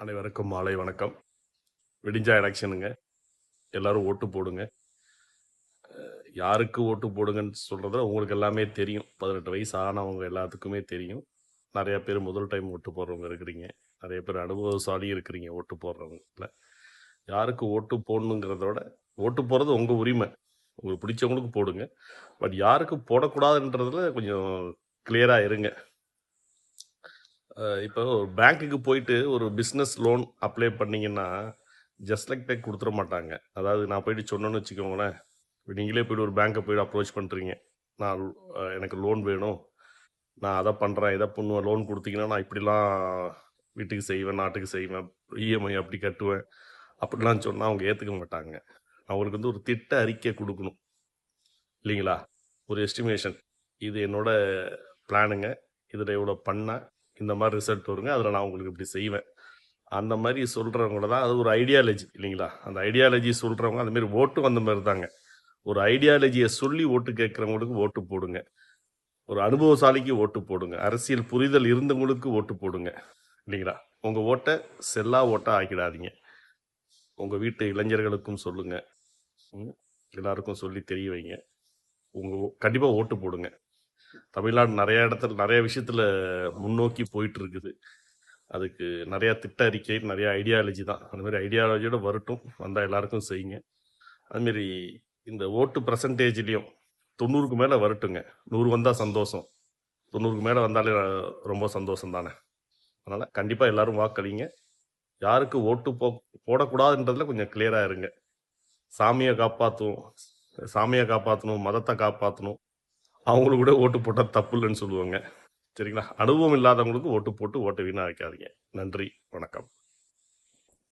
அனைவருக்கும் மாலை வணக்கம். விடிஞ்சா எலெக்ஷனுங்க. எல்லாரும் ஓட்டு போடுங்க. யாருக்கு ஓட்டு போடுங்கன்னு சொல்றத உங்களுக்கு எல்லாமே தெரியும். 18 வயசு ஆனவங்க எல்லாத்துக்குமே தெரியும். நிறைய பேர் முதல் டைம் ஓட்டு போடுறவங்க இருக்கிறீங்க. நிறைய பேர் அனுபவசாலி இருக்கிறீங்க ஓட்டு போடுறவங்கல. யாருக்கு ஓட்டு போடணுங்கிறத விட, ஓட்டு போடுறது உங்க உரிமை. உங்களுக்கு பிடிச்சவங்களுக்கு போடுங்க. பட் யாருக்கு போடக்கூடாதுன்றதுல கொஞ்சம் கிளியரா இருங்க. இப்போ பேங்க்குக்கு போயிட்டு ஒரு பிஸ்னஸ் லோன் அப்ளை பண்ணீங்கன்னா, ஜஸ்ட் லைக் டேக் குடுத்துற மாட்டாங்க. அதாவது நான் போயிட்டு சொன்னேன்னு வச்சுக்கோங்களேன், நீங்களே போயிட்டு ஒரு பேங்க்கை போயிட்டு அப்ரோச் பண்ணுறீங்க. நான் எனக்கு லோன் வேணும். நான் அதை பண்ணுறேன், இதை பண்ணுவேன். லோன் கொடுத்தீங்கன்னா நான் இப்படிலாம் வீட்டுக்கு செய்வேன், நாட்டுக்கு செய்வேன், இஎம்ஐ அப்படி கட்டுவேன். அப்படிலாம் சொன்னால் அவங்க ஏற்றுக்க மாட்டாங்க. அவங்களுக்கு வந்து ஒரு திட்ட அறிக்கை கொடுக்கணும் இல்லைங்களா? ஒரு எஸ்டிமேஷன். இது என்னோட பிளானுங்க. இதில் இவ்வளோ பண்ணால் இந்த மாதிரி ரிசல்ட் வருங்க. அதில் நான் உங்களுக்கு இப்படி செய்வேன். அந்த மாதிரி சொல்கிறவங்கள தான் அது ஒரு ஐடியாலஜி இல்லைங்களா? அந்த ஐடியாலஜி சொல்கிறவங்க அதுமாரி ஓட்டும் அந்த மாதிரி தாங்க. ஒரு ஐடியாலஜியை சொல்லி ஓட்டு கேட்குறவங்களுக்கு ஓட்டு போடுங்க. ஒரு அனுபவசாலிக்கு ஓட்டு போடுங்க. அரசியல் புரிதல் இருந்தவங்களுக்கு ஓட்டு போடுங்க இல்லைங்களா? உங்கள் ஓட்டை செல்லா ஓட்டாக ஆக்கிடாதீங்க. உங்கள் வீட்டு இளைஞர்களுக்கும் சொல்லுங்கள், எல்லாருக்கும் சொல்லி தெரிய வைங்க. கண்டிப்பாக ஓட்டு போடுங்க. தமிழ்நாடு நிறைய இடத்துல நிறைய விஷயத்தில் முன்னோக்கி போயிட்டு இருக்குது. அதுக்கு நிறையா திட்ட அறிக்கை, நிறையா ஐடியாலஜி தான். அந்த மாதிரி ஐடியாலஜியோட வரட்டும், வந்தால் எல்லாருக்கும் செய்யுங்க. அதுமாரி இந்த ஓட்டு பர்சன்டேஜ்லேயும் 90க்கு மேலே வரட்டுங்க. 100 வந்தால் சந்தோஷம், 90க்கு மேலே வந்தாலே ரொம்ப சந்தோஷம் தானே. அதனால் கண்டிப்பாக எல்லாரும் வாக்களிங்க. யாருக்கு ஓட்டு போடக்கூடாதுன்றதுல கொஞ்சம் கிளியராக இருங்க. சாமியை காப்பாற்றணும், மதத்தை காப்பாற்றணும், அவங்களுக்கு கூட ஓட்டு போட்டால் தப்பு இல்லைன்னு சொல்லுவாங்க. சரிங்களா? அனுபவம் இல்லாதவங்களுக்கு ஓட்டு போட்டு ஓட்டை வீணாக்காதீங்க. நன்றி, வணக்கம்.